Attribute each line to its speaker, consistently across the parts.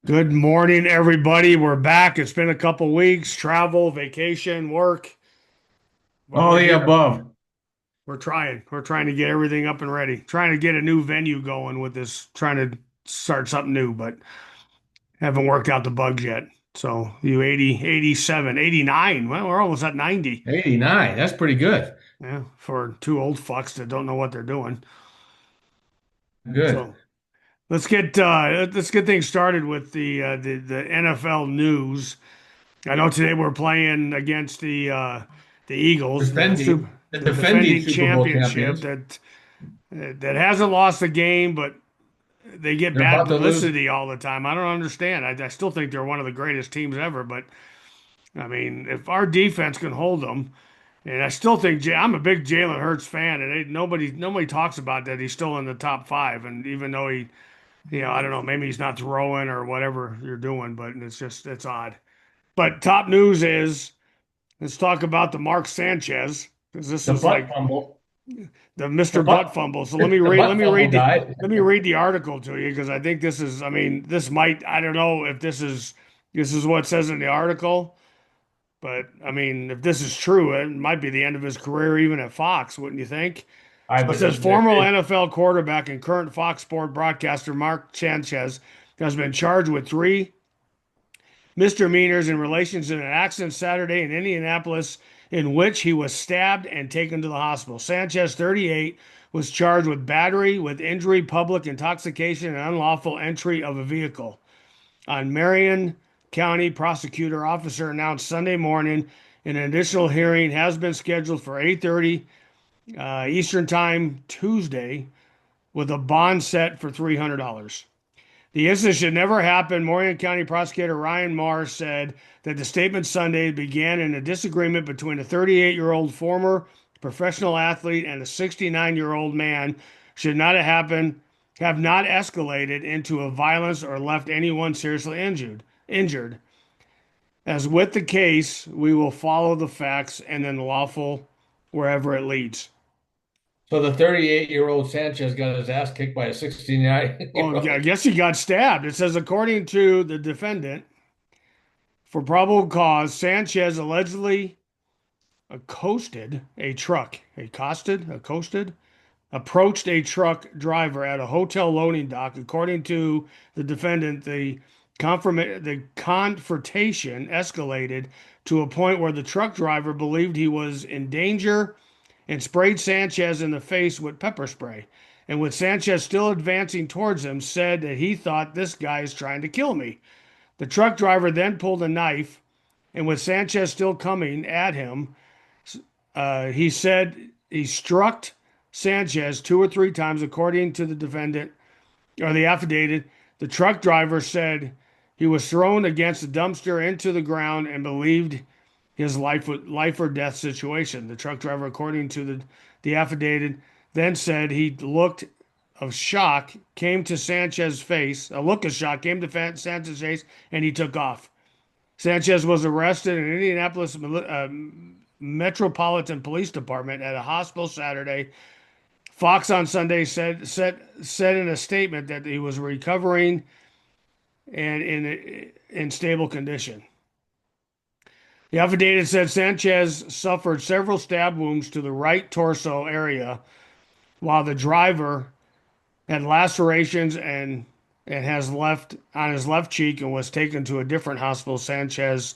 Speaker 1: Good morning, everybody. We're back. It's been a couple weeks, travel, vacation, work, but
Speaker 2: All
Speaker 1: we're
Speaker 2: the
Speaker 1: here.
Speaker 2: above.
Speaker 1: We're trying. We're trying to get everything up and ready. Trying to get a new venue going with this, trying to start something new, but haven't worked out the bugs yet. So you 80, 87, 89. Well, we're almost at 90.
Speaker 2: 89. That's pretty good.
Speaker 1: Yeah, for two old fucks that don't know what they're doing.
Speaker 2: Good.
Speaker 1: So let's get things started with the NFL news. I know today we're playing against the Eagles,
Speaker 2: Defending the
Speaker 1: the
Speaker 2: defending
Speaker 1: defending
Speaker 2: Super Bowl
Speaker 1: championship
Speaker 2: champions.
Speaker 1: that hasn't lost a game, but they get
Speaker 2: They're
Speaker 1: bad
Speaker 2: about to lose.
Speaker 1: publicity all the time. I don't understand. I still think they're one of the greatest teams ever, but I mean, if our defense can hold them, and I still think I'm a big Jalen Hurts fan, and nobody talks about that he's still in the top five, and even though I don't know, maybe he's not throwing or whatever you're doing, but it's odd. But top news is. Let's talk about the Mark Sanchez because this
Speaker 2: The
Speaker 1: is
Speaker 2: butt
Speaker 1: like
Speaker 2: fumble.
Speaker 1: the
Speaker 2: The
Speaker 1: Mr. Butt
Speaker 2: butt
Speaker 1: Fumble. So
Speaker 2: the
Speaker 1: let
Speaker 2: butt
Speaker 1: me
Speaker 2: fumble
Speaker 1: read
Speaker 2: guy.
Speaker 1: the article to you because I think this is I mean this might I don't know if this is what it says in the article, but I mean if this is true, it might be the end of his career even at Fox, wouldn't you think?
Speaker 2: I
Speaker 1: So it
Speaker 2: would
Speaker 1: says former NFL quarterback and current Fox Sport broadcaster Mark Sanchez has been charged with three misdemeanors in relation to an accident Saturday in Indianapolis in which he was stabbed and taken to the hospital. Sanchez, 38, was charged with battery with injury, public intoxication, and unlawful entry of a vehicle. On Marion County prosecutor officer announced Sunday morning an additional hearing has been scheduled for 8:30 Eastern Time Tuesday with a bond set for $300. The incident should never happen. Marion County Prosecutor Ryan Marr said that the statement Sunday began in a disagreement between a 38-year-old former professional athlete and a 69-year-old man should not have not escalated into a violence or left anyone seriously injured. As with the case, we will follow the facts and then lawful wherever it leads.
Speaker 2: So the 38-year-old Sanchez got his ass kicked by a 69-year-old.
Speaker 1: Well, I guess he got stabbed. It says, according to the defendant, for probable cause, Sanchez allegedly approached a truck driver at a hotel loading dock. According to the defendant, the confrontation escalated to a point where the truck driver believed he was in danger and sprayed Sanchez in the face with pepper spray. And with Sanchez still advancing towards him, said that he thought this guy is trying to kill me. The truck driver then pulled a knife and with Sanchez still coming at him, he said he struck Sanchez two or three times, according to the defendant or the affidavit. The truck driver said he was thrown against a dumpster into the ground and believed his life or death situation. The truck driver, according to the affidavit, then said he looked of shock came to Sanchez's face. A look of shock came to Sanchez's face, and he took off. Sanchez was arrested in Indianapolis Metropolitan Police Department at a hospital Saturday. Fox on Sunday said in a statement that he was recovering and in stable condition. The affidavit said Sanchez suffered several stab wounds to the right torso area, while the driver had lacerations and has left on his left cheek and was taken to a different hospital, Sanchez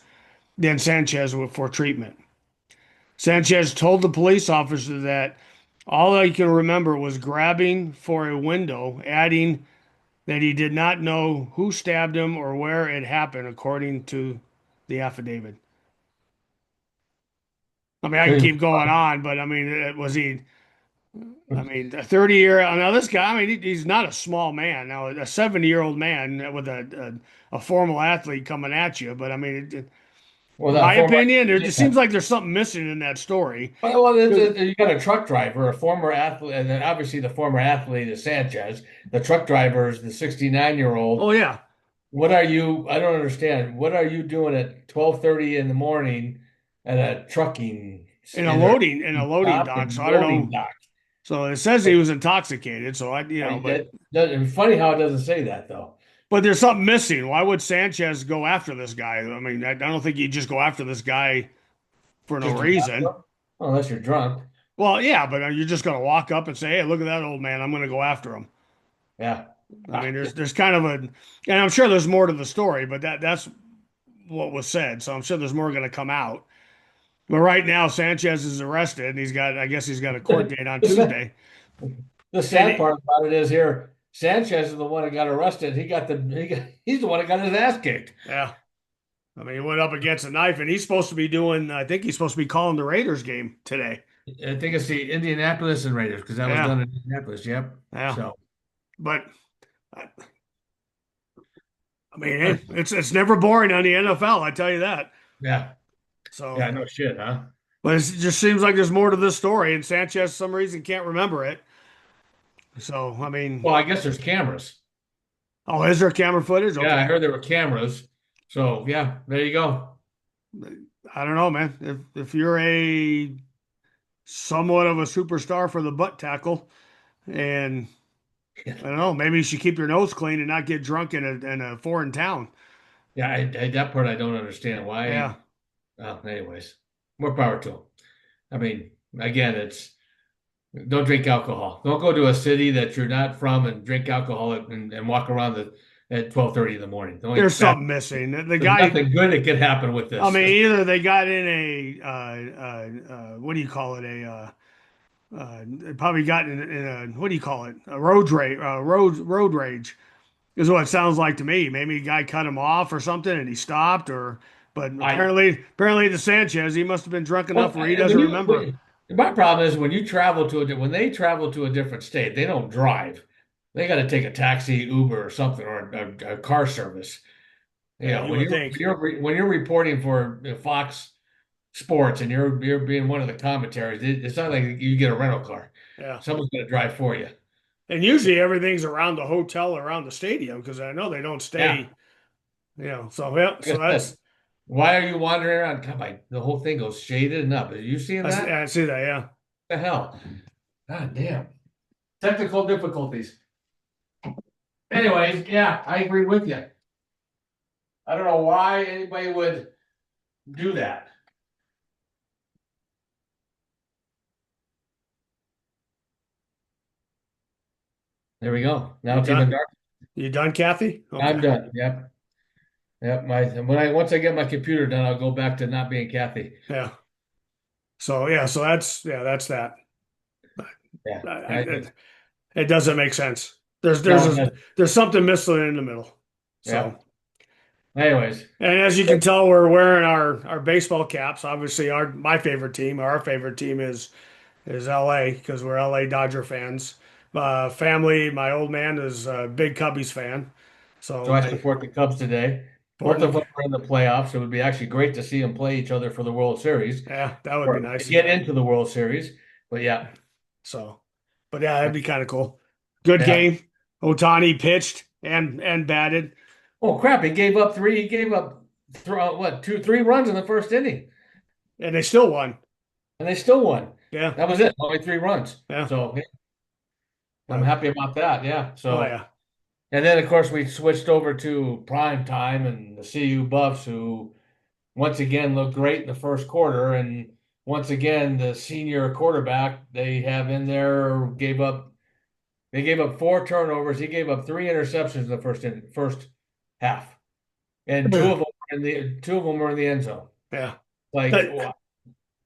Speaker 1: for treatment. Sanchez told the police officer that all he can remember was grabbing for a window, adding that he did not know who stabbed him or where it happened, according to the affidavit. I mean, I can keep going on, but I mean, was he? I mean, a 30-year. Now this guy. I mean, he's not a small man. Now a 70-year-old man with a formal athlete coming at you. But I mean,
Speaker 2: Well,
Speaker 1: in
Speaker 2: that
Speaker 1: my
Speaker 2: former
Speaker 1: opinion, there just seems like there's something missing in that story.
Speaker 2: well, you got a truck driver, a former athlete, and then obviously the former athlete is Sanchez. The truck driver is the 69-year-old.
Speaker 1: Oh yeah,
Speaker 2: What are you? I don't understand. What are you doing at 12:30 in the morning at a trucking
Speaker 1: in a loading
Speaker 2: stop
Speaker 1: dock.
Speaker 2: and
Speaker 1: So I don't
Speaker 2: loading
Speaker 1: know.
Speaker 2: dock?
Speaker 1: So it says he was incontoxicated. So I,
Speaker 2: I,
Speaker 1: but
Speaker 2: it's funny how it doesn't say that though.
Speaker 1: But there's something missing. Why would Sanchez go after this guy? I mean, I don't think you just go after this guy for no
Speaker 2: Just to
Speaker 1: reason.
Speaker 2: unless you're drunk.
Speaker 1: Well, yeah, but you're just going to walk up and say, "Hey, look at that old man. I'm going to go after him."
Speaker 2: Yeah.
Speaker 1: I mean, there's kind of a, and I'm sure there's more to the story, but that's what was said. So I'm sure there's more going to come out. But right now, Sanchez is arrested, and I guess he's got a court date on Tuesday.
Speaker 2: The
Speaker 1: And
Speaker 2: sad part about it is here, Sanchez is the one that got arrested. He's the one that got his ass kicked.
Speaker 1: yeah, I mean, he went up against a knife, and he's supposed to be doing. I think he's supposed to be calling the Raiders game today.
Speaker 2: I think it's the Indianapolis and Raiders because that was
Speaker 1: Yeah,
Speaker 2: done in Indianapolis. Yep.
Speaker 1: yeah.
Speaker 2: So
Speaker 1: But I I mean, it's never boring on the NFL. I tell you that.
Speaker 2: yeah,
Speaker 1: So,
Speaker 2: yeah, no shit, huh?
Speaker 1: but it just seems like there's more to this story, and Sanchez, for some reason, can't remember it. So, I mean,
Speaker 2: Well, I guess there's cameras.
Speaker 1: oh, is there camera footage?
Speaker 2: Yeah, I
Speaker 1: Okay.
Speaker 2: heard there were cameras. So yeah, there you go.
Speaker 1: I don't know, man. If you're a somewhat of a superstar for the butt tackle, and I don't know, maybe you should keep your nose clean and not get drunk in a foreign town.
Speaker 2: Yeah, that part I don't understand
Speaker 1: Yeah.
Speaker 2: why. Well, anyways, more power to them. I mean, again, it's don't drink alcohol. Don't go to a city that you're not from and drink alcohol and walk around at 12:30 in the morning. Don't
Speaker 1: There's
Speaker 2: expect
Speaker 1: something missing. The
Speaker 2: there's
Speaker 1: guy,
Speaker 2: nothing good that could happen with
Speaker 1: I
Speaker 2: this.
Speaker 1: mean, either they got in what do you call it? They probably got in a, what do you call it? A road rage is what it sounds like to me. Maybe a guy cut him off or something and he stopped but
Speaker 2: I
Speaker 1: apparently the Sanchez, he must have been drunk enough
Speaker 2: well,
Speaker 1: where he doesn't remember.
Speaker 2: my problem is when you travel when they travel to a different state, they don't drive. They got to take a taxi, Uber, or something, or a car service. You
Speaker 1: Yeah,
Speaker 2: know,
Speaker 1: you would think.
Speaker 2: when you're reporting for Fox Sports and you're being one of the commentaries, it's not like you get a rental car.
Speaker 1: Yeah.
Speaker 2: Someone's going to drive for you.
Speaker 1: And usually everything's around the hotel, around the stadium, because I know they don't
Speaker 2: Yeah,
Speaker 1: stay, so yeah,
Speaker 2: like
Speaker 1: so
Speaker 2: I said,
Speaker 1: that's
Speaker 2: why are you wandering around? God, the whole thing goes shaded and up. Are you seeing that?
Speaker 1: I see that, yeah.
Speaker 2: What the hell? God damn. Technical difficulties. Anyways, yeah, I agree with you. I don't know why anybody would do that. There we go. Now
Speaker 1: You
Speaker 2: it's even
Speaker 1: done?
Speaker 2: dark.
Speaker 1: You done, Kathy?
Speaker 2: I'm
Speaker 1: Okay.
Speaker 2: done. Yep. Yep. Once I get my computer done, I'll go back to not being Kathy.
Speaker 1: Yeah. So yeah, that's that.
Speaker 2: Yeah.
Speaker 1: It doesn't make sense.
Speaker 2: No, no.
Speaker 1: There's something missing in the middle.
Speaker 2: Yeah.
Speaker 1: So,
Speaker 2: Anyways,
Speaker 1: and as you can tell, we're wearing our baseball caps. Obviously, my favorite team, is LA because we're LA Dodger fans. Family, my old man is a big Cubbies fan. So
Speaker 2: so I support the Cubs today. Both of them are in the playoffs. It would be actually great to see them play each other for the World Series
Speaker 1: yeah, that would be
Speaker 2: or
Speaker 1: nice.
Speaker 2: to get into the World Series. But yeah,
Speaker 1: So, but yeah, that'd be kind of cool. Good
Speaker 2: yeah.
Speaker 1: game. Otani pitched and batted,
Speaker 2: Oh crap! He gave up three. He gave up what 3 runs in the first inning,
Speaker 1: and they still won.
Speaker 2: and they still won.
Speaker 1: Yeah,
Speaker 2: That was it. Only 3 runs.
Speaker 1: yeah.
Speaker 2: So yeah, I'm happy about that. Yeah.
Speaker 1: Oh
Speaker 2: So
Speaker 1: yeah.
Speaker 2: and then of course we switched over to prime time and the CU Buffs, who once again looked great in the first quarter, and once again the senior quarterback they have in there gave up. They gave up 4 turnovers. He gave up 3 interceptions in the first half, and two of them were in the end zone.
Speaker 1: Yeah.
Speaker 2: Like,
Speaker 1: But,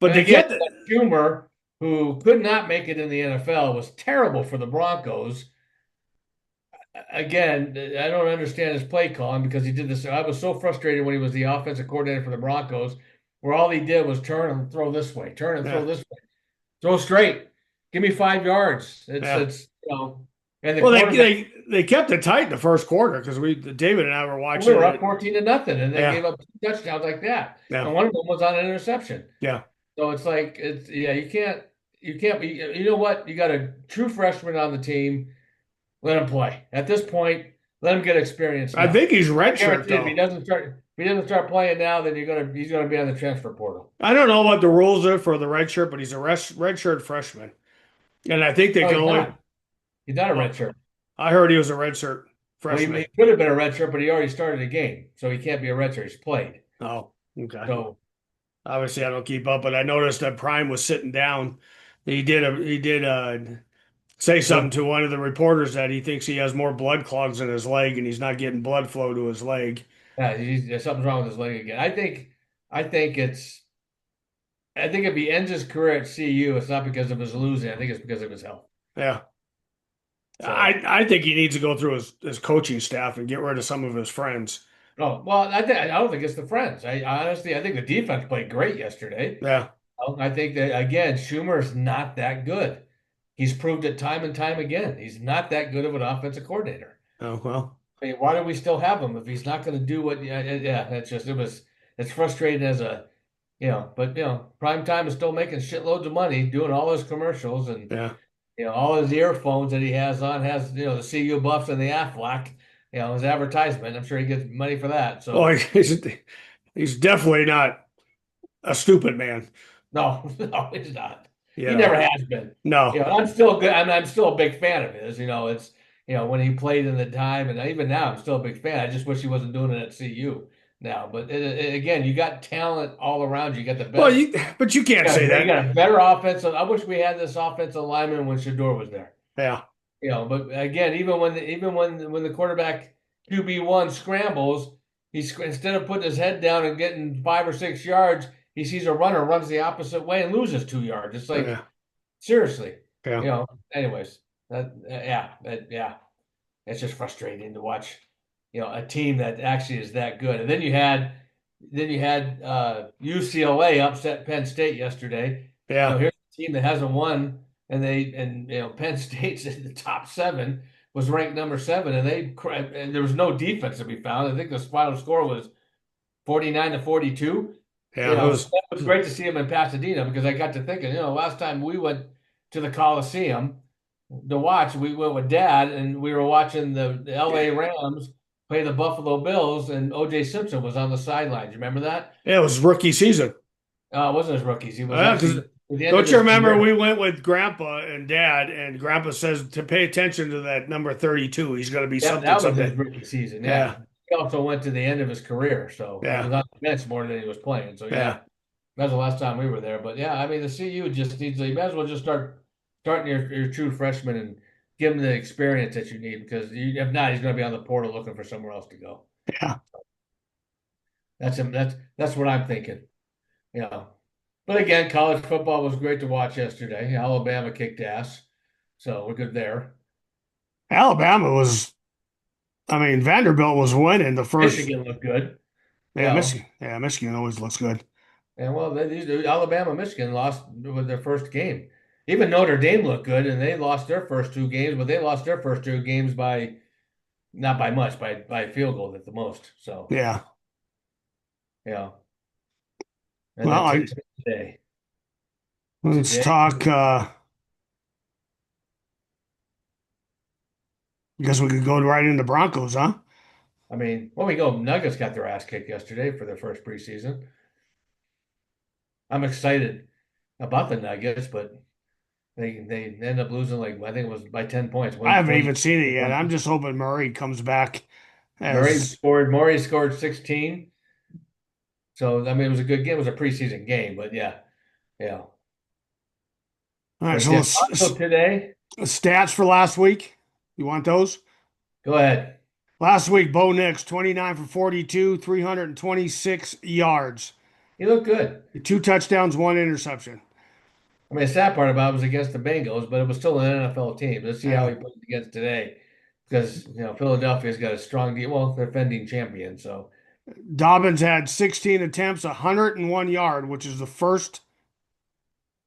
Speaker 2: and
Speaker 1: they
Speaker 2: again,
Speaker 1: get the,
Speaker 2: Schumer, who could not make it in the NFL, was terrible for the Broncos. Again, I don't understand his play calling because he did this. I was so frustrated when he was the offensive coordinator for the Broncos, where all he did was turn and throw this way, turn and
Speaker 1: yeah,
Speaker 2: throw this way, throw straight. Give me 5 yards.
Speaker 1: yeah.
Speaker 2: It's and the
Speaker 1: Well,
Speaker 2: quarterback.
Speaker 1: they kept it tight in the first quarter because David and I were
Speaker 2: We
Speaker 1: watching
Speaker 2: were up
Speaker 1: it.
Speaker 2: 14-0, and they
Speaker 1: Yeah,
Speaker 2: gave up 2 touchdowns like that.
Speaker 1: yeah,
Speaker 2: And one of them was on an interception.
Speaker 1: yeah.
Speaker 2: So it's like you can't be. You know what? You got a true freshman on the team. Let him play. At this point, let him get experience
Speaker 1: I
Speaker 2: now.
Speaker 1: think he's
Speaker 2: I
Speaker 1: redshirt
Speaker 2: guarantee if
Speaker 1: though.
Speaker 2: he doesn't start playing now, then he's gonna be on the transfer portal.
Speaker 1: I don't know what the rules are for the red shirt, but he's a redshirt freshman, and I think they
Speaker 2: Oh,
Speaker 1: can
Speaker 2: he's
Speaker 1: only.
Speaker 2: not. He's not a
Speaker 1: Well,
Speaker 2: red shirt.
Speaker 1: I heard he was a redshirt.
Speaker 2: Well,
Speaker 1: freshman.
Speaker 2: he could have been a redshirt, but he already started a game, so he can't be a redshirt. He's played.
Speaker 1: Oh, okay.
Speaker 2: So
Speaker 1: Obviously, I don't keep up, but I noticed that Prime was sitting down. He did say something
Speaker 2: what?
Speaker 1: to one of the reporters that he thinks he has more blood clogs in his leg and he's not getting blood flow to his leg.
Speaker 2: Yeah, something's wrong with his leg again. I think it's. I think if he ends his career at CU, it's not because of his losing. I think it's because of his health.
Speaker 1: Yeah.
Speaker 2: So,
Speaker 1: I think he needs to go through his coaching staff and get rid of some of his friends.
Speaker 2: oh well, I don't think it's the friends. I honestly, I think the defense played great yesterday.
Speaker 1: Yeah.
Speaker 2: I think that again, Schumer's not that good. He's proved it time and time again. He's not that good of an offensive coordinator.
Speaker 1: Oh, well.
Speaker 2: I mean, why do we still have him if he's not going to do what? Yeah, it's frustrating as a but Prime Time is still making shitloads of money doing all his commercials and
Speaker 1: Yeah.
Speaker 2: all his earphones that he has on has the CU Buffs and the Aflac, his advertisement. I'm sure he gets money for that.
Speaker 1: Well,
Speaker 2: So
Speaker 1: he's definitely not a stupid man.
Speaker 2: no, no, he's not.
Speaker 1: You
Speaker 2: He never
Speaker 1: know.
Speaker 2: has been.
Speaker 1: No.
Speaker 2: I'm still good. I'm still a big fan of his. It's when he played in the time, and even now I'm still a big fan. I just wish he wasn't doing it at CU now. But again, you got talent all around you. You got the
Speaker 1: Well,
Speaker 2: best.
Speaker 1: but you can't say
Speaker 2: You
Speaker 1: that.
Speaker 2: got a better offensive. I wish we had this offensive lineman when Shador was there.
Speaker 1: Yeah.
Speaker 2: But again, even when the quarterback QB1 scrambles, instead of putting his head down and getting 5 or 6 yards, he sees a runner runs the opposite way and loses 2 yards. It's like
Speaker 1: Yeah.
Speaker 2: seriously,
Speaker 1: Yeah.
Speaker 2: Anyways, yeah, it's just frustrating to watch. A team that actually is that good, and then you had UCLA upset Penn State yesterday.
Speaker 1: Yeah.
Speaker 2: Here's a team that hasn't won, and Penn State's in the top seven, was ranked number 7, and there was no defense to be found. I think the final score was 49-42.
Speaker 1: Yeah.
Speaker 2: So that was great to see him in Pasadena because I got to thinking, last time we went to the Coliseum to watch, we went with Dad, and we were watching the LA Rams play the Buffalo Bills, and OJ Simpson was on the sidelines. You remember that?
Speaker 1: Yeah, it was rookie season.
Speaker 2: It wasn't his rookies. He was
Speaker 1: Yeah,
Speaker 2: actually
Speaker 1: 'cause
Speaker 2: at the end of
Speaker 1: don't you
Speaker 2: his
Speaker 1: remember
Speaker 2: career.
Speaker 1: we went with Grandpa and Dad, and Grandpa says to pay attention to that number 32. He's going to be
Speaker 2: Yep,
Speaker 1: something
Speaker 2: that was his
Speaker 1: someday.
Speaker 2: rookie season. Yeah.
Speaker 1: Yeah.
Speaker 2: He also went to the end of his career, so he
Speaker 1: Yeah.
Speaker 2: was on the bench more than he was playing. So
Speaker 1: Yeah.
Speaker 2: yeah, that was the last time we were there. But yeah, I mean the CU just needs to. You might as well just starting your true freshman and give him the experience that you need because if not, he's going to be on the portal looking for somewhere else to go.
Speaker 1: Yeah.
Speaker 2: That's him. That's what I'm thinking. But again, college football was great to watch yesterday. Alabama kicked ass, so we're good there.
Speaker 1: Alabama was, I mean, Vanderbilt was winning the first.
Speaker 2: Michigan looked good.
Speaker 1: Yeah, Michigan. Yeah, Michigan always looks good.
Speaker 2: And well, Alabama, Michigan lost with their first game. Even Notre Dame looked good, and they lost their first 2 games, but they lost their first 2 games by not by much, by a field goal at the most. So
Speaker 1: Yeah.
Speaker 2: yeah, and
Speaker 1: Well,
Speaker 2: then today,
Speaker 1: let's talk. I guess we could go right into Broncos, huh?
Speaker 2: I mean, well, we go. Nuggets got their ass kicked yesterday for their first preseason. I'm excited about the Nuggets, but they end up losing like I think it was by 10 points.
Speaker 1: I haven't even seen it yet. I'm just hoping Murray comes back as.
Speaker 2: Murray scored 16. So I mean, it was a good game. It was a preseason game, but yeah.
Speaker 1: All right, so
Speaker 2: Also today,
Speaker 1: stats for last week. You want those?
Speaker 2: go ahead.
Speaker 1: Last week, Bo Nix, 29 for 42, 326 yards.
Speaker 2: He looked good.
Speaker 1: 2 touchdowns, 1 interception.
Speaker 2: I mean, the sad part about it was against the Bengals, but it was still an NFL team. Let's see how he plays against today, because Philadelphia's got a strong team. Well, they're defending champion, so
Speaker 1: Dobbins had 16 attempts, 101 yard, which is the first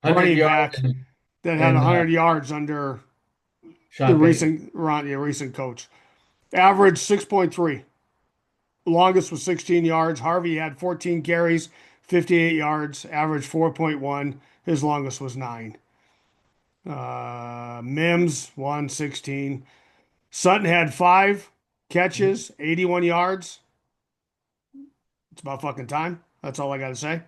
Speaker 2: 100
Speaker 1: running
Speaker 2: yards
Speaker 1: back that had
Speaker 2: and
Speaker 1: 100 yards under
Speaker 2: Sean
Speaker 1: the
Speaker 2: Payton.
Speaker 1: recent coach. Average 6.3. Longest was 16 yards. Harvey had 14 carries, 58 yards. Average 4.1. His longest was 9. Mims won 16. Sutton had 5 catches, 81 yards. It's about fucking time. That's all I got to say.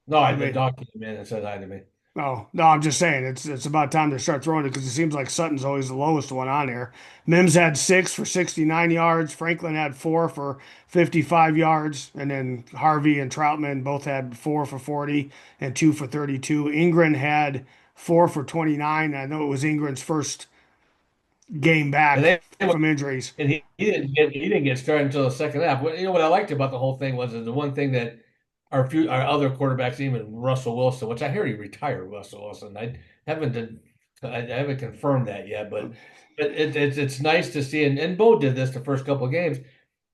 Speaker 2: No,
Speaker 1: I
Speaker 2: the
Speaker 1: mean,
Speaker 2: dog came in and said hi to me.
Speaker 1: Oh, no, I'm just saying it's about time to start throwing it because it seems like Sutton's always the lowest one on there. Mims had 6 for 69 yards. Franklin had 4 for 55 yards, and then Harvey and Troutman both had 4 for 40 and 2 for 32. Ingrid had 4 for 29. I know it was Ingrid's first game
Speaker 2: And
Speaker 1: back
Speaker 2: they
Speaker 1: from injuries.
Speaker 2: and he didn't get started until the second half. What I liked about the whole thing was the one thing that our other quarterbacks, even Russell Wilson, which I hear he retired Russell Wilson. I haven't confirmed that yet, but it's nice to see. And Bo did this the first couple of games.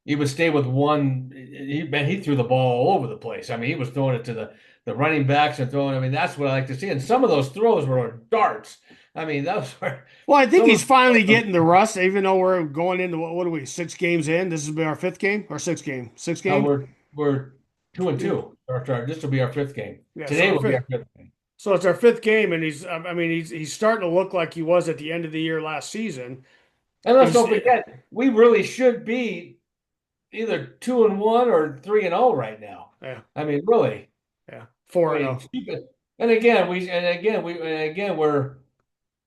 Speaker 2: He would stay with one. He threw the ball all over the place. I mean, he was throwing it to the running backs and throwing. I mean, that's what I like to see. And some of those throws were darts. I mean, those were
Speaker 1: Well, I think
Speaker 2: some
Speaker 1: he's
Speaker 2: of
Speaker 1: finally
Speaker 2: the
Speaker 1: getting the rust, even though we're going into what are we, 6 games in? This will be our fifth game or sixth game? Sixth
Speaker 2: No,
Speaker 1: game?
Speaker 2: we're two and
Speaker 1: Yeah.
Speaker 2: two. This will be our fifth game.
Speaker 1: Yeah, so
Speaker 2: Today
Speaker 1: our
Speaker 2: will be
Speaker 1: fifth.
Speaker 2: our fifth game.
Speaker 1: So it's our fifth game, and I mean, he's starting to look like he was at the end of the year last season.
Speaker 2: And let's
Speaker 1: He's
Speaker 2: don't forget, we really should be either 2-1 or 3-0 right now.
Speaker 1: yeah,
Speaker 2: I mean, really.
Speaker 1: yeah,
Speaker 2: I
Speaker 1: four and
Speaker 2: mean,
Speaker 1: zero.
Speaker 2: stupid. And again,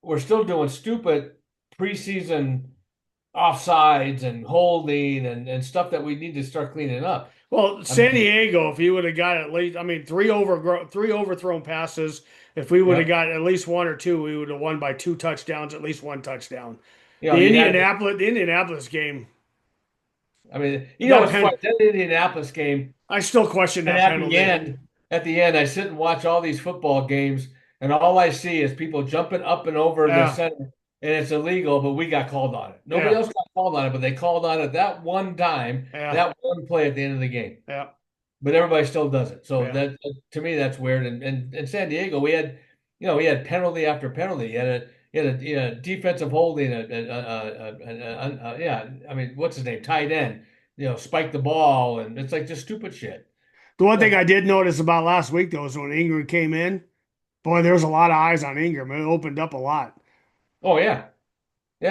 Speaker 2: we're still doing stupid preseason offsides and holding and stuff that we need to start cleaning up.
Speaker 1: Well,
Speaker 2: I
Speaker 1: San
Speaker 2: mean,
Speaker 1: Diego, if he would have got at least, I mean, three overthrown passes. If we would have
Speaker 2: yeah,
Speaker 1: got at least one or two, we would have won by 2 touchdowns, at least one touchdown.
Speaker 2: you had.
Speaker 1: The Indianapolis game,
Speaker 2: I mean,
Speaker 1: that
Speaker 2: what's funny?
Speaker 1: pen,
Speaker 2: That Indianapolis game.
Speaker 1: I still question
Speaker 2: And
Speaker 1: that penalty.
Speaker 2: at the end, I sit and watch all these football games, and all I see is people jumping up and over the
Speaker 1: Yeah,
Speaker 2: center, and it's illegal, but we got called on it. Nobody
Speaker 1: yeah,
Speaker 2: else got called on it, but they called on it that one time,
Speaker 1: yeah,
Speaker 2: that one play at the end of the game.
Speaker 1: yeah,
Speaker 2: But everybody still does it. So
Speaker 1: yeah.
Speaker 2: that to me, that's weird. And in San Diego, we had penalty after penalty. You had a defensive holding, yeah. I mean, what's his name? Tight end. Spike the ball, and it's like just stupid shit.
Speaker 1: The one thing
Speaker 2: Yeah.
Speaker 1: I did notice about last week though is when Ingram came in, boy, there was a lot of eyes on Ingram. It opened up a lot.
Speaker 2: Oh yeah,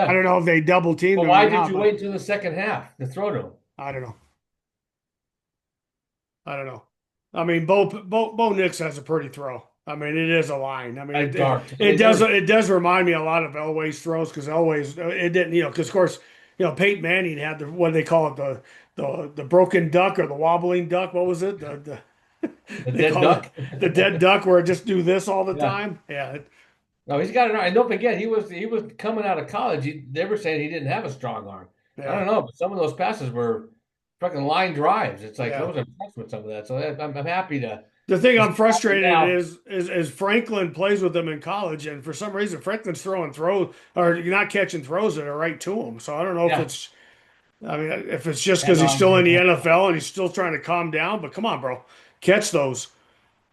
Speaker 1: I
Speaker 2: yeah.
Speaker 1: don't know if they double teamed
Speaker 2: But
Speaker 1: him or
Speaker 2: why did
Speaker 1: not,
Speaker 2: you
Speaker 1: but
Speaker 2: wait until the second half to throw to him?
Speaker 1: I don't know. I don't know. I mean, Bo Nix has a pretty throw. I mean, it is a line. I mean,
Speaker 2: I dark. I
Speaker 1: it
Speaker 2: mean,
Speaker 1: does
Speaker 2: they're
Speaker 1: it does remind me a lot of Elway's throws because Elway's it didn't because of course Peyton Manning had the what do they call it the broken duck or the wobbling duck. What was it?
Speaker 2: the
Speaker 1: They
Speaker 2: dead
Speaker 1: call it
Speaker 2: duck.
Speaker 1: the dead duck where it just do this all the
Speaker 2: Yeah.
Speaker 1: time. Yeah,
Speaker 2: No, he's got it. And don't forget, he was coming out of college. They were saying he didn't have a strong arm. I
Speaker 1: yeah,
Speaker 2: don't know, but some of those passes were fucking line drives. It's like I
Speaker 1: yeah.
Speaker 2: was impressed with some of that. So I'm happy
Speaker 1: The thing
Speaker 2: to
Speaker 1: I'm
Speaker 2: see that
Speaker 1: frustrated
Speaker 2: now.
Speaker 1: is Franklin plays with them in college, and for some reason Franklin's throwing throws or not catching throws that are right to him. So I don't know if
Speaker 2: Yeah,
Speaker 1: it's I mean if it's just
Speaker 2: and
Speaker 1: because he's still in the NFL and he's still trying to calm down. But come on, bro, catch those.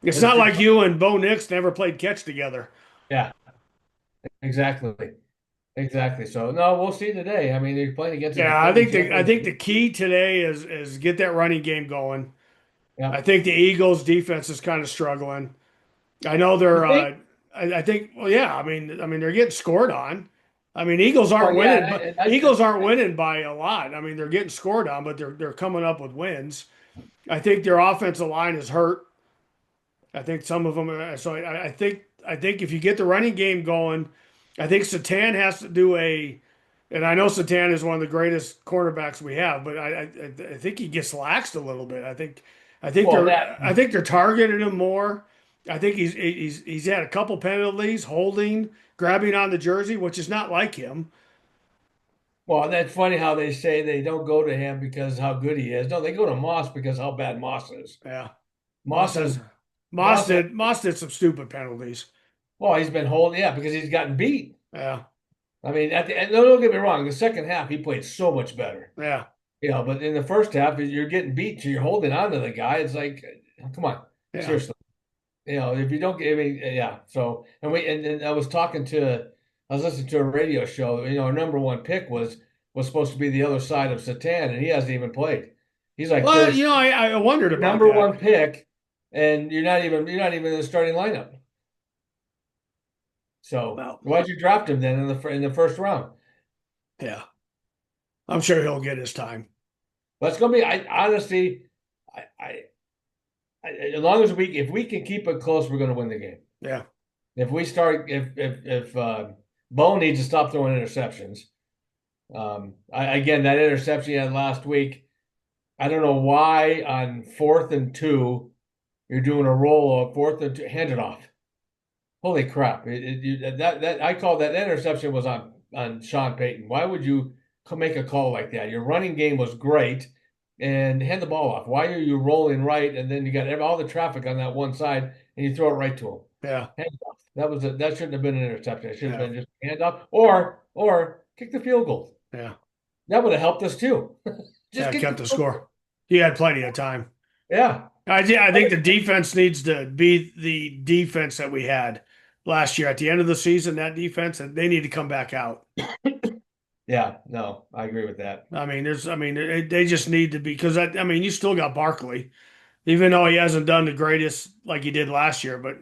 Speaker 1: It's not
Speaker 2: it's
Speaker 1: like you and Bo Nix never played catch together.
Speaker 2: yeah, exactly, exactly. So no, we'll see today. I mean, they're playing against the
Speaker 1: Yeah,
Speaker 2: defending
Speaker 1: I
Speaker 2: champions.
Speaker 1: think the key today is get that running game going.
Speaker 2: Yeah,
Speaker 1: I think the Eagles defense is kind of struggling. I know
Speaker 2: you
Speaker 1: they're.
Speaker 2: think?
Speaker 1: I think. Well, yeah. I mean, they're getting scored on. I mean, Eagles aren't
Speaker 2: Well, yeah,
Speaker 1: winning, but Eagles aren't winning by a lot. I mean, they're getting scored on, but they're coming up with wins. I think their offensive line is hurt. I think some of them. So I think if you get the running game going, I think Satan has to do a. And I know Satan is one of the greatest cornerbacks we have, but I think he gets laxed a little bit.
Speaker 2: well that
Speaker 1: I think they're targeting him more. I think he's had a couple penalties, holding, grabbing on the jersey, which is not like him.
Speaker 2: well that's funny how they say they don't go to him because how good he is. No, they go to Moss because how bad Moss is.
Speaker 1: Yeah, Moss
Speaker 2: Moss is
Speaker 1: has
Speaker 2: Moss.
Speaker 1: Moss did some stupid penalties.
Speaker 2: Well, he's been holding, yeah, because he's gotten beat.
Speaker 1: Yeah,
Speaker 2: I mean, at the end, no, don't get me wrong. The second half, he played so much better.
Speaker 1: yeah,
Speaker 2: But in the first half, you're getting beat, so you're holding on to the guy. It's like, come on,
Speaker 1: yeah.
Speaker 2: seriously. If you don't get, I mean, yeah. So, and I was I was listening to a radio show. Our number one pick was supposed to be the other side of Satan, and he hasn't even played. He's like
Speaker 1: Well,
Speaker 2: third,
Speaker 1: I wondered about
Speaker 2: number
Speaker 1: that.
Speaker 2: one pick, and you're not even in the starting lineup. So
Speaker 1: Well,
Speaker 2: why'd you draft him then in the first round?
Speaker 1: yeah, I'm sure he'll get his time.
Speaker 2: But it's gonna be. I honestly, I, as long as if we can keep it close, we're gonna win the game.
Speaker 1: Yeah.
Speaker 2: if we start, if Bo needs to stop throwing interceptions. Again, that interception he had last week, I don't know why on 4th and 2 you're doing a roll of 4th and 2, hand it off. Holy crap! That I call that interception was on Sean Payton. Why would you make a call like that? Your running game was great, and hand the ball off. Why are you rolling right and then you got all the traffic on that one side and you throw it right to him?
Speaker 1: Yeah.
Speaker 2: Hand it off. That shouldn't have been an interception. It should have
Speaker 1: Yeah.
Speaker 2: been just hand off or kick the field goal.
Speaker 1: Yeah.
Speaker 2: That would have helped us too.
Speaker 1: Yeah.
Speaker 2: Just kick
Speaker 1: Kept
Speaker 2: the
Speaker 1: the
Speaker 2: field goal.
Speaker 1: score. He had plenty of time.
Speaker 2: Yeah.
Speaker 1: I think the defense needs to be the defense that we had last year at the end of the season. That defense, and they need to come back out.
Speaker 2: Yeah. No, I agree with that.
Speaker 1: I mean, they just need to be because I mean, you still got Barkley, even though he hasn't done the greatest like he did last year. But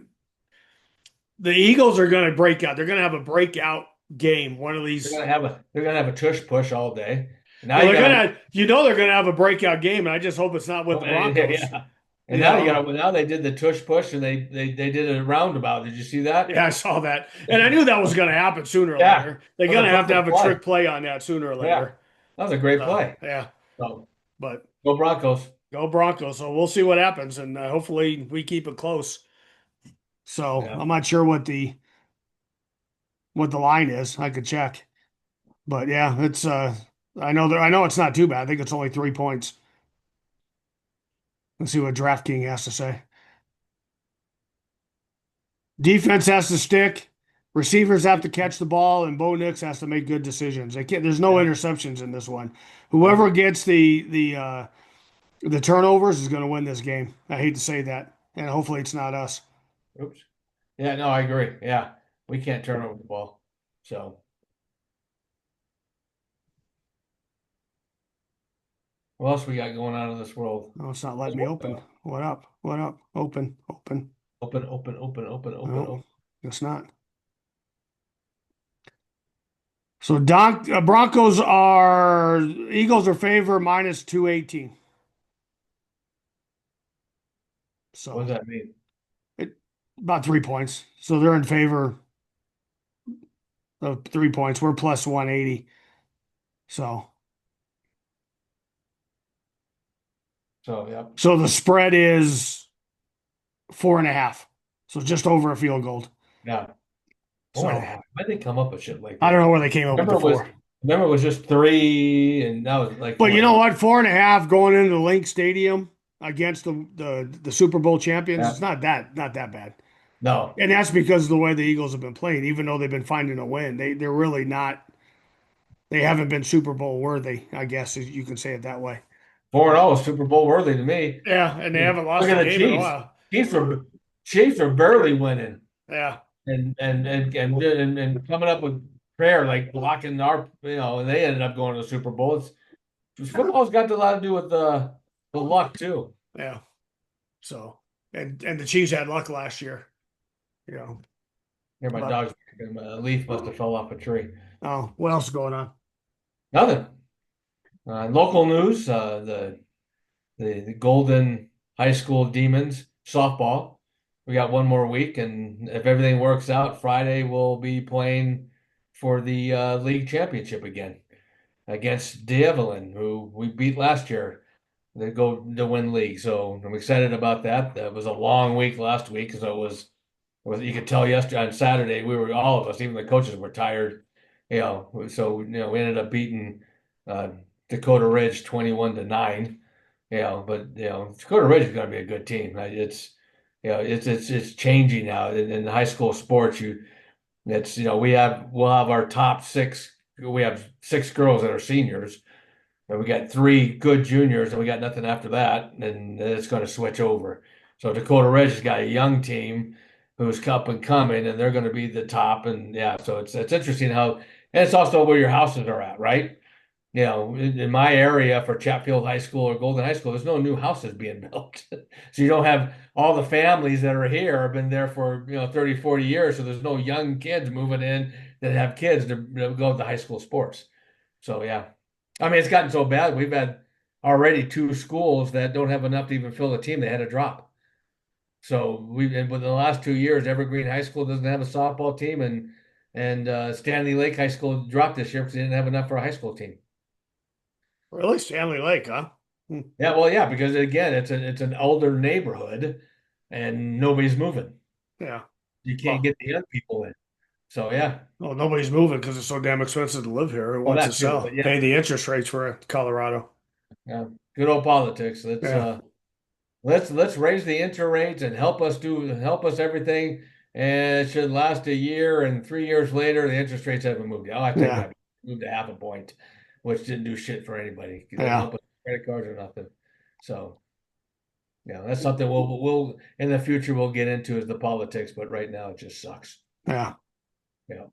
Speaker 1: the Eagles are going to break out. They're going to have a breakout game. One of these.
Speaker 2: They're gonna have a tush push all day. Now
Speaker 1: Well,
Speaker 2: you
Speaker 1: they're
Speaker 2: got
Speaker 1: gonna, they're gonna have a breakout game, and I just hope it's not with the Broncos.
Speaker 2: yeah. And
Speaker 1: You
Speaker 2: now
Speaker 1: know?
Speaker 2: now they did the tush push and they did a roundabout. Did you see that?
Speaker 1: Yeah, I saw that, and I knew that was going to happen sooner or
Speaker 2: Yeah.
Speaker 1: later. They're
Speaker 2: That was
Speaker 1: going
Speaker 2: a
Speaker 1: to have
Speaker 2: perfect
Speaker 1: a
Speaker 2: play.
Speaker 1: trick play on that sooner or
Speaker 2: Yeah.
Speaker 1: later.
Speaker 2: That was a great play.
Speaker 1: Yeah,
Speaker 2: So
Speaker 1: but
Speaker 2: go Broncos.
Speaker 1: go Broncos. So we'll see what happens, and hopefully we keep it close. So
Speaker 2: Yeah.
Speaker 1: I'm not sure what the line is. I could check, but yeah, it's I know it's not too bad. I think it's only 3 points. Let's see what DraftKings has to say. Defense has to stick. Receivers have to catch the ball, and Bo Nix has to make good decisions. They can't. There's no interceptions in this one. Whoever gets the turnovers is going to win this game. I hate to say that, and hopefully it's not us.
Speaker 2: Oops. Yeah, no, I agree. Yeah. We can't turn over the ball. So what else we got going on in this world?
Speaker 1: No, it's not letting me open. What up? What up? Open. Open.
Speaker 2: Open.
Speaker 1: It's not. So Broncos Eagles are favor minus 218. So
Speaker 2: What does that mean?
Speaker 1: about 3 points. So they're in favor of 3 points. We're plus 180. So
Speaker 2: Yeah.
Speaker 1: So the spread is 4.5. So just over a field goal.
Speaker 2: Yeah.
Speaker 1: So
Speaker 2: Why'd they come up with shit like that?
Speaker 1: I don't know where they came up with the 4.
Speaker 2: Remember it was just 3 and that was like
Speaker 1: But you know what? 4.5 going into the Link Stadium against the Super Bowl champions.
Speaker 2: Yeah.
Speaker 1: It's not that bad.
Speaker 2: No.
Speaker 1: And that's because of the way the Eagles have been playing. Even though they've been finding a win, they're really not. They haven't been Super Bowl worthy. I guess you can say it that way.
Speaker 2: 4-0 is Super Bowl worthy to me.
Speaker 1: Yeah, and they haven't lost
Speaker 2: Look
Speaker 1: a
Speaker 2: at the
Speaker 1: game in a
Speaker 2: Chiefs.
Speaker 1: while.
Speaker 2: Chiefs are barely winning.
Speaker 1: Yeah,
Speaker 2: And coming up with prayer, like blocking our, and they ended up going to the Super Bowl. Football's got a lot to do with the luck too.
Speaker 1: yeah. So and the Chiefs had luck last year.
Speaker 2: Here, my dog's a leaf must have fell off a tree.
Speaker 1: Oh, what else is going on?
Speaker 2: Nothing. Local news: the Golden High School Demons softball. We got one more week, and if everything works out, Friday we'll be playing for the league championship again against D'Evelyn, who we beat last year. They go to win league, so I'm excited about that. That was a long week last week, so it was you could tell yesterday on Saturday all of us, even the coaches, were tired. So we ended up beating Dakota Ridge 21-9. But Dakota Ridge is going to be a good team. It's changing now in high school sports. We'll have our top 6. We have 6 girls that are seniors, and we got 3 good juniors, and we got nothing after that. And it's going to switch over. So Dakota Ridge has got a young team who's up and coming, and they're going to be the top. And so it's interesting how, and it's also where your houses are at, right? In my area for Chatfield High School or Golden High School, there's no new houses being built. So you don't have all the families that are here have been there for 30, 40 years. So there's no young kids moving in that have kids to go to high school sports. So yeah, I mean, it's gotten so bad. We've had already 2 schools that don't have enough to even fill a team. They had to drop. So within the last 2 years, Evergreen High School doesn't have a softball team, and Stanley Lake High School dropped this year because they didn't have enough for a high school team.
Speaker 1: Really, Stanley Lake, huh? Hmm.
Speaker 2: Yeah, well, yeah, because again, it's an older neighborhood, and nobody's moving.
Speaker 1: Yeah.
Speaker 2: You can't
Speaker 1: Well,
Speaker 2: get the young people in. So yeah,
Speaker 1: well, nobody's moving because it's so damn expensive to live here. Who
Speaker 2: well
Speaker 1: wants to
Speaker 2: that too, but
Speaker 1: sell?
Speaker 2: yeah,
Speaker 1: Pay the interest rates for Colorado.
Speaker 2: yeah, good old politics.
Speaker 1: Yeah.
Speaker 2: Let's raise the interest rates and help us everything, and it should last a year, and 3 years later the interest rates haven't moved. Oh, I take
Speaker 1: Yeah.
Speaker 2: that moved a half a point, which didn't do shit for anybody. It didn't
Speaker 1: Yeah.
Speaker 2: help us with credit cards or nothing. So yeah, that's something we'll in the future we'll get into is the politics, but right now it just sucks.
Speaker 1: Yeah.
Speaker 2: You know,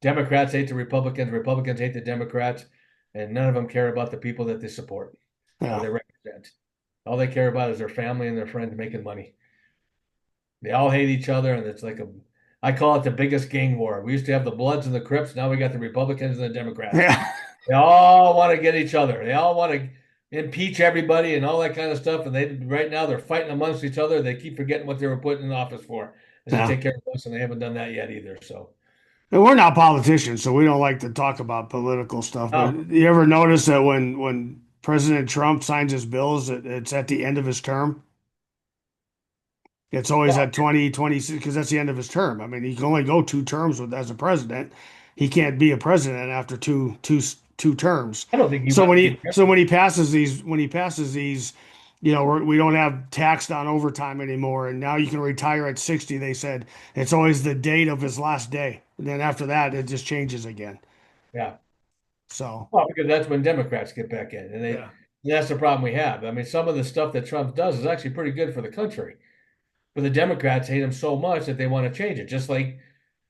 Speaker 2: Democrats hate the Republicans, Republicans hate the Democrats, and none of them care about the people that they support or
Speaker 1: Yeah.
Speaker 2: they represent. All they care about is their family and their friends making money. They all hate each other, and it's like I call it the biggest gang war. We used to have the Bloods and the Crips. Now we got the Republicans and the Democrats.
Speaker 1: Yeah.
Speaker 2: They all want to get each other. They all want to impeach everybody and all that kind of stuff. And right now they're fighting amongst each other. They keep forgetting what they were put in office for, is to
Speaker 1: Yeah.
Speaker 2: take care of us, and they haven't done that yet either. So,
Speaker 1: And we're not politicians, so we don't like to talk about political stuff. But
Speaker 2: oh,
Speaker 1: you ever notice that when President Trump signs his bills, it's at the end of his term? It's always
Speaker 2: well,
Speaker 1: at 2026 because that's the end of his term. I mean, he can only go 2 terms as a president. He can't be a president after two terms.
Speaker 2: I don't think he
Speaker 1: So
Speaker 2: wants to be
Speaker 1: when
Speaker 2: president.
Speaker 1: he passes these, we don't have taxed on overtime anymore, and now you can retire at 60. They said it's always the date of his last day, and then after that, it just changes again.
Speaker 2: Yeah.
Speaker 1: So
Speaker 2: Well, because that's when Democrats get back in, and
Speaker 1: yeah,
Speaker 2: that's the problem we have. I mean, some of the stuff that Trump does is actually pretty good for the country. But the Democrats hate him so much that they want to change it. Just like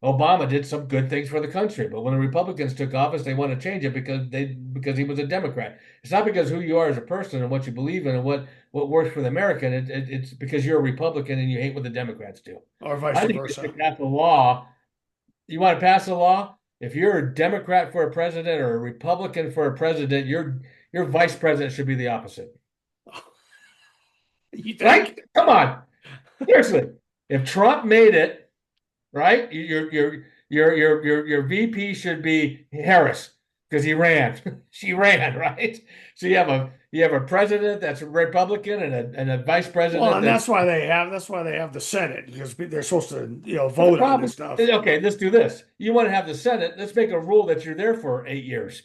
Speaker 2: Obama did some good things for the country, but when the Republicans took office, they want to change it because he was a Democrat. It's not because who you are as a person and what you believe in and what works for the American. It's because you're a Republican and you hate what the Democrats do.
Speaker 1: or vice
Speaker 2: I think they
Speaker 1: versa.
Speaker 2: should pass a law. You want to pass a law? If you're a Democrat for a president or a Republican for a president, your vice president should be the opposite.
Speaker 1: You
Speaker 2: Right?
Speaker 1: think?
Speaker 2: Come on. Seriously. If Trump made it, right? Your VP should be Harris because he ran. She ran, right? So you have a president that's a Republican and a vice
Speaker 1: Well,
Speaker 2: president
Speaker 1: and
Speaker 2: that's
Speaker 1: that's why they have the Senate because they're supposed to
Speaker 2: well, the
Speaker 1: vote on this
Speaker 2: problem.
Speaker 1: stuff.
Speaker 2: Okay, let's do this. You want to have the Senate? Let's make a rule that you're there for 8 years.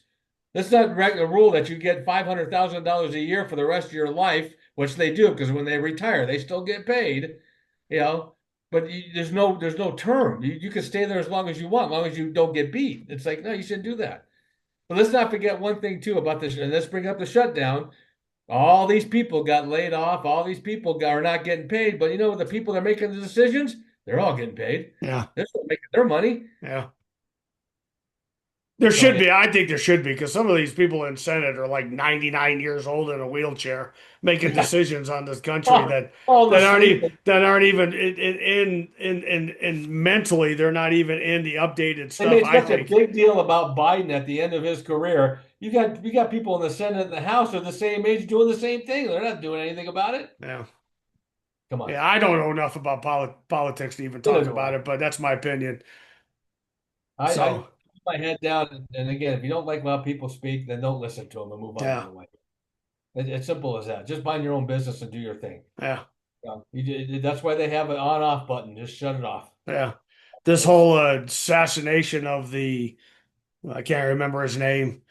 Speaker 2: Let's not make a rule that you get $500,000 a year for the rest of your life, which they do because when they retire, they still get paid. You know, but there's no term. You can stay there as long as you want, as long as you don't get beat. It's like no, you shouldn't do that. But let's not forget one thing too about this, and let's bring up the shutdown. All these people got laid off. All these people are not getting paid. But you know, the people that are making the decisions, they're all getting paid.
Speaker 1: Yeah,
Speaker 2: They're still making their money.
Speaker 1: yeah. There
Speaker 2: So
Speaker 1: should
Speaker 2: yeah,
Speaker 1: be. I think there should be because some of these people in Senate are like 99 years old in a wheelchair making
Speaker 2: yeah.
Speaker 1: decisions on this country
Speaker 2: Oh, all the sleep.
Speaker 1: that aren't even in mentally they're not even in the updated
Speaker 2: They
Speaker 1: stuff.
Speaker 2: made
Speaker 1: I
Speaker 2: such a
Speaker 1: think.
Speaker 2: big deal about Biden at the end of his career. You got people in the Senate and the House are the same age doing the same thing. They're not doing anything about it.
Speaker 1: Yeah,
Speaker 2: Come on.
Speaker 1: yeah. I don't know enough about politics to even talk
Speaker 2: Neither do
Speaker 1: about
Speaker 2: I.
Speaker 1: it, but that's my opinion.
Speaker 2: I
Speaker 1: So
Speaker 2: keep my head down, and again, if you don't like how people speak, then don't listen to them and move on
Speaker 1: yeah,
Speaker 2: anyway. It's simple as that. Just mind your own business and do your thing.
Speaker 1: yeah.
Speaker 2: That's why they have an on-off button. Just shut it off.
Speaker 1: Yeah. This
Speaker 2: It's
Speaker 1: whole assassination of I can't remember his name,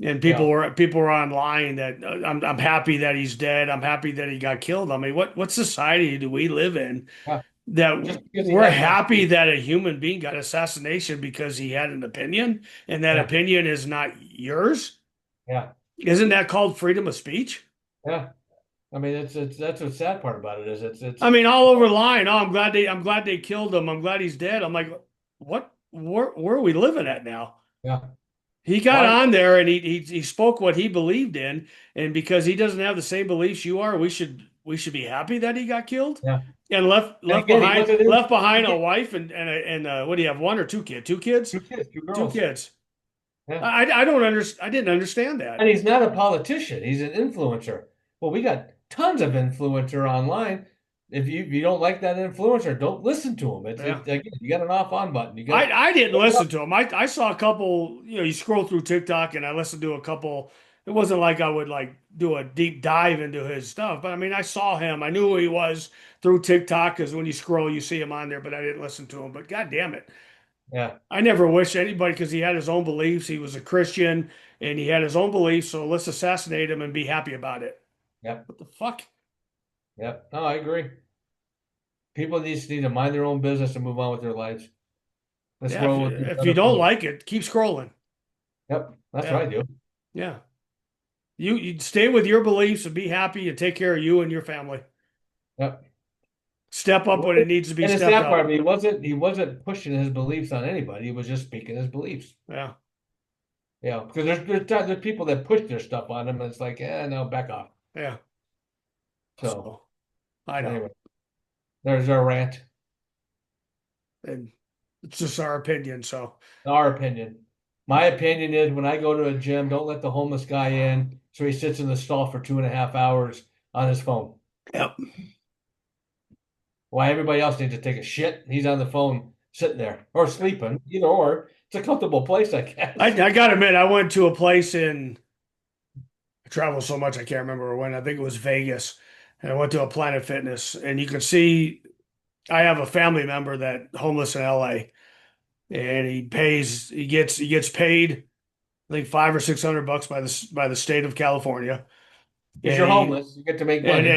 Speaker 1: and
Speaker 2: yeah.
Speaker 1: people were online that I'm happy that he's dead. I'm happy that he got killed. I mean, what society do we live in
Speaker 2: Yeah.
Speaker 1: that
Speaker 2: Just because he
Speaker 1: we're
Speaker 2: has that,
Speaker 1: happy that a human being got assassination because he had an opinion and that
Speaker 2: yeah,
Speaker 1: opinion is not yours?
Speaker 2: yeah,
Speaker 1: Isn't that called freedom of speech?
Speaker 2: yeah. I mean, it's that's the sad part about it is
Speaker 1: I mean, all over the line. Oh, I'm glad they killed him. I'm glad he's dead. I'm like, what? Where are we living at now?
Speaker 2: yeah.
Speaker 1: He got
Speaker 2: Why?
Speaker 1: on there and he spoke what he believed in, and because he doesn't have the same beliefs you are, we should be happy that he got killed
Speaker 2: Yeah.
Speaker 1: and
Speaker 2: And again, he wasn't in.
Speaker 1: left behind a
Speaker 2: Again,
Speaker 1: wife and what do you have, one or two kids? Two kids?
Speaker 2: two kids, two
Speaker 1: Two
Speaker 2: girls.
Speaker 1: kids.
Speaker 2: Yeah.
Speaker 1: I don't understand. I didn't understand
Speaker 2: And
Speaker 1: that.
Speaker 2: he's not a politician. He's an influencer. Well, we got tons of influencer online. if you don't like that influencer, don't listen to him.
Speaker 1: Yeah.
Speaker 2: Again, you got an off on button. You got
Speaker 1: I didn't listen to him. I saw a couple, you scroll through TikTok and I listened to a couple. It wasn't like I would like do a deep dive into his stuff, but I mean, I saw him. I knew who he was through TikTok because when you scroll, you see him on there, but I didn't listen to him. But God damn it.
Speaker 2: yeah,
Speaker 1: I never wish anybody because he had his own beliefs. He was a Christian and he had his own beliefs. So let's assassinate him and be happy about it.
Speaker 2: yep,
Speaker 1: What the fuck?
Speaker 2: yep. No, I agree. People need to mind their own business and move on with their lives. Let's
Speaker 1: Yeah. If,
Speaker 2: roll with these
Speaker 1: if you
Speaker 2: other
Speaker 1: don't
Speaker 2: folks.
Speaker 1: like it, keep scrolling.
Speaker 2: Yep, that's what
Speaker 1: Yeah.
Speaker 2: I do.
Speaker 1: Yeah. You stay with your beliefs and be happy and take care of you and your family.
Speaker 2: Yep.
Speaker 1: Step up when it needs to be
Speaker 2: And the
Speaker 1: stepped
Speaker 2: sad part,
Speaker 1: up.
Speaker 2: he wasn't pushing his beliefs on anybody. He was just speaking his beliefs.
Speaker 1: Yeah.
Speaker 2: Because there's people that push their stuff on him, and it's like, no, back off.
Speaker 1: Yeah.
Speaker 2: So
Speaker 1: So I know.
Speaker 2: anyway, there's our rant,
Speaker 1: And it's just our opinion. So
Speaker 2: our opinion. My opinion is when I go to a gym, don't let the homeless guy in so he sits in the stall for 2.5 hours on his phone.
Speaker 1: yep.
Speaker 2: Why everybody else needs to take a shit, he's on the phone sitting there or sleeping, either or. It's a comfortable place, I guess.
Speaker 1: I gotta admit, I went to a place in I travel so much I can't remember when. I think it was Vegas. And I went to a Planet Fitness and you can see I have a family member that homeless in LA and he gets paid I think 500 or 600 bucks by the state of California.
Speaker 2: Because
Speaker 1: And
Speaker 2: you're
Speaker 1: he
Speaker 2: homeless, you get to make
Speaker 1: and
Speaker 2: money.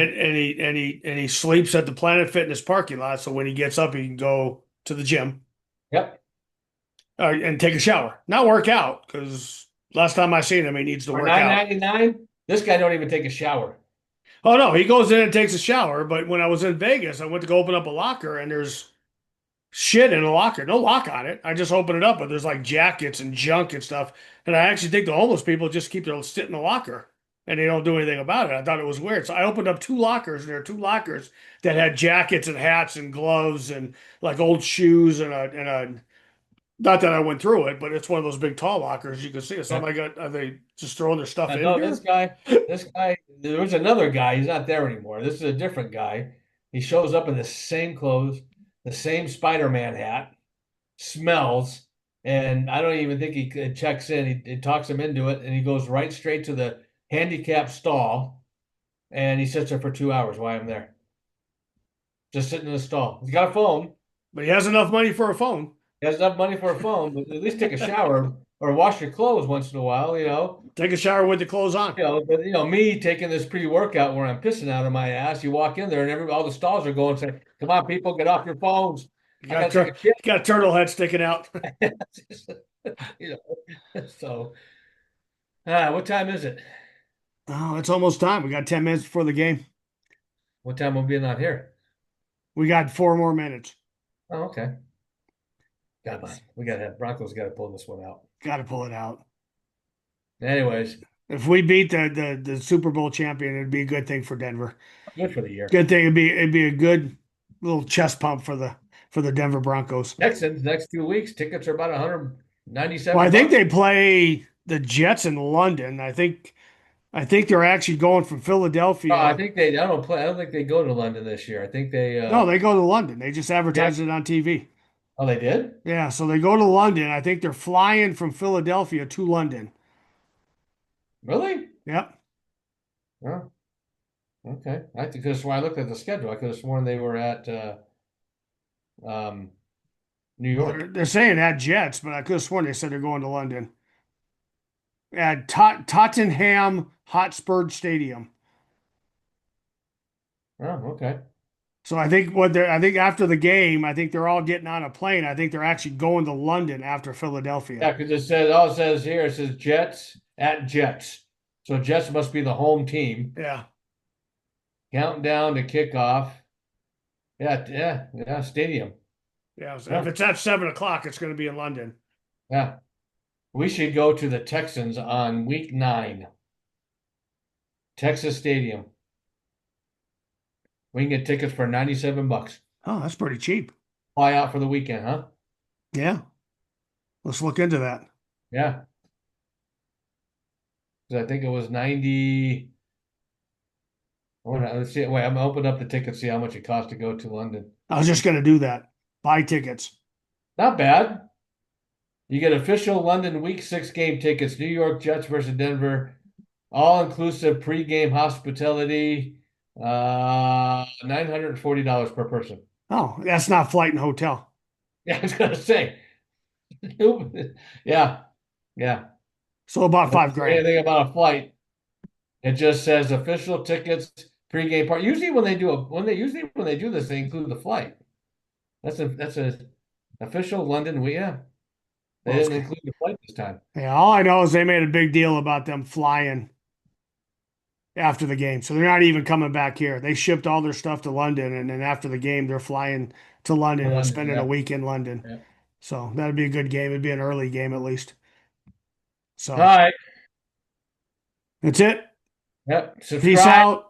Speaker 1: and, and he sleeps at the Planet Fitness parking lot. So when he gets up, he can go to the gym
Speaker 2: Yep.
Speaker 1: and take a shower, not work out. Because last time I seen him, he needs to
Speaker 2: For
Speaker 1: work out.
Speaker 2: $9.99, this guy don't even take a shower.
Speaker 1: Oh no, he goes in and takes a shower. But when I was in Vegas, I went to go open up a locker, and there's shit in a locker. No lock on it. I just open it up, but there's like jackets and junk and stuff. And I actually think the homeless people just keep their shit in the locker and they don't do anything about it. I thought it was weird. So I opened up two lockers, and there are two lockers that had jackets and hats and gloves and like old shoes and a not that I went through it, but it's one of those big tall lockers. You can see it. So
Speaker 2: Yeah.
Speaker 1: I got are they just throwing their stuff in
Speaker 2: No, this
Speaker 1: here?
Speaker 2: guy, there was another guy. He's not there anymore. This is a different guy. He shows up in the same clothes, the same Spider-Man hat, smells, and I don't even think he checks in. He talks him into it, and he goes right straight to the handicap stall, and he sits there for 2 hours while I'm there, just sitting in the stall. He's got a phone.
Speaker 1: But he has enough money for a phone.
Speaker 2: He has enough money for a phone, but at least take a shower or wash your clothes once in a while.
Speaker 1: Take a shower with the clothes on.
Speaker 2: But me taking this pre-workout where I'm pissing out of my ass, you walk in there and all the stalls are going saying, "Come on, people, get off your phones.
Speaker 1: You
Speaker 2: I
Speaker 1: got
Speaker 2: gotta take a
Speaker 1: you got a turtle head sticking out.
Speaker 2: shit." you So, what time is it?
Speaker 1: Oh, it's almost time. We got 10 minutes before the game.
Speaker 2: What time will be on here?
Speaker 1: We got 4 more minutes.
Speaker 2: Oh, okay. God, man, we gotta have Broncos. Got to pull this one out.
Speaker 1: Got to pull it out.
Speaker 2: Anyways,
Speaker 1: If we beat the Super Bowl champion, it'd be a good thing for Denver.
Speaker 2: good for the year.
Speaker 1: Good thing it'd be a good little chest pump for the Denver Broncos.
Speaker 2: Texans next 2 weeks. Tickets are about 197
Speaker 1: Well, I think
Speaker 2: bucks.
Speaker 1: they play the Jets in London. I think they're actually going from
Speaker 2: Oh, I
Speaker 1: Philadelphia.
Speaker 2: think they. I don't play. I don't think they go to London this year. I think they.
Speaker 1: No, they go to London. They just
Speaker 2: Yeah.
Speaker 1: advertised it on TV.
Speaker 2: Oh, they did.
Speaker 1: Yeah, so they go to London. I think they're flying from Philadelphia to London.
Speaker 2: Really?
Speaker 1: Yep.
Speaker 2: Oh, okay. I think because when I looked at the schedule, I could have sworn they were at um, New
Speaker 1: Well,
Speaker 2: York.
Speaker 1: they're saying at Jets, but I could have sworn they said they're going to London. At Tottenham Hotspur Stadium.
Speaker 2: Oh, okay.
Speaker 1: So I think after the game, I think they're all getting on a plane. I think they're actually going to London after Philadelphia.
Speaker 2: Yeah, because all it says here, it says Jets at Jets. So Jets must be the home team.
Speaker 1: Yeah.
Speaker 2: Counting down to kickoff. Yeah, stadium.
Speaker 1: Yeah. So if
Speaker 2: Yeah,
Speaker 1: it's at 7 o'clock, it's going to be in London.
Speaker 2: yeah. We should go to the Texans on week 9. Texas Stadium. We can get tickets for 97 bucks.
Speaker 1: Oh, that's pretty cheap.
Speaker 2: Fly out for the weekend, huh?
Speaker 1: Yeah. Let's look into that.
Speaker 2: Yeah. 'Cause I think it was 90. Let's see. Wait, I'm gonna open up the ticket, see how much it costs to go to London.
Speaker 1: I was just going to do that. Buy tickets.
Speaker 2: Not bad. You get official London Week 6 game tickets, New York Jets versus Denver, all inclusive pregame hospitality, $940 per person.
Speaker 1: Oh, that's not flight and hotel.
Speaker 2: Yeah, I was gonna say. Yeah, yeah.
Speaker 1: So about
Speaker 2: Doesn't
Speaker 1: $5
Speaker 2: say
Speaker 1: grand.
Speaker 2: anything about a flight. It just says official tickets, pregame part. Usually when they do this, they include the flight. That's a official London. Yeah, they
Speaker 1: Well,
Speaker 2: didn't include the flight this time.
Speaker 1: yeah, all I know is they made a big deal about them flying after the game. So they're not even coming back here. They shipped all their stuff to London, and then after the game, they're flying to London and
Speaker 2: London,
Speaker 1: spending a
Speaker 2: yeah,
Speaker 1: week in London.
Speaker 2: yeah.
Speaker 1: So that'd be a good game. It'd be an early game at least.
Speaker 2: All
Speaker 1: So
Speaker 2: right.
Speaker 1: that's it.
Speaker 2: Yep.
Speaker 1: Peace
Speaker 2: Subscribe.
Speaker 1: out.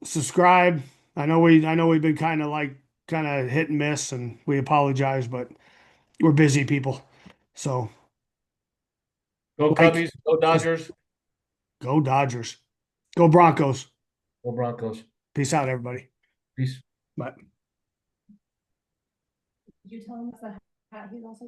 Speaker 1: Subscribe. I know we've been kind of hit and miss, and we apologize, but we're busy people. So
Speaker 2: Go
Speaker 1: like,
Speaker 2: Cubbies. Go Dodgers.
Speaker 1: go Dodgers. Go Broncos.
Speaker 2: Go Broncos.
Speaker 1: Peace out, everybody.
Speaker 2: Peace.
Speaker 1: Bye.
Speaker 3: Did you tell him that he's also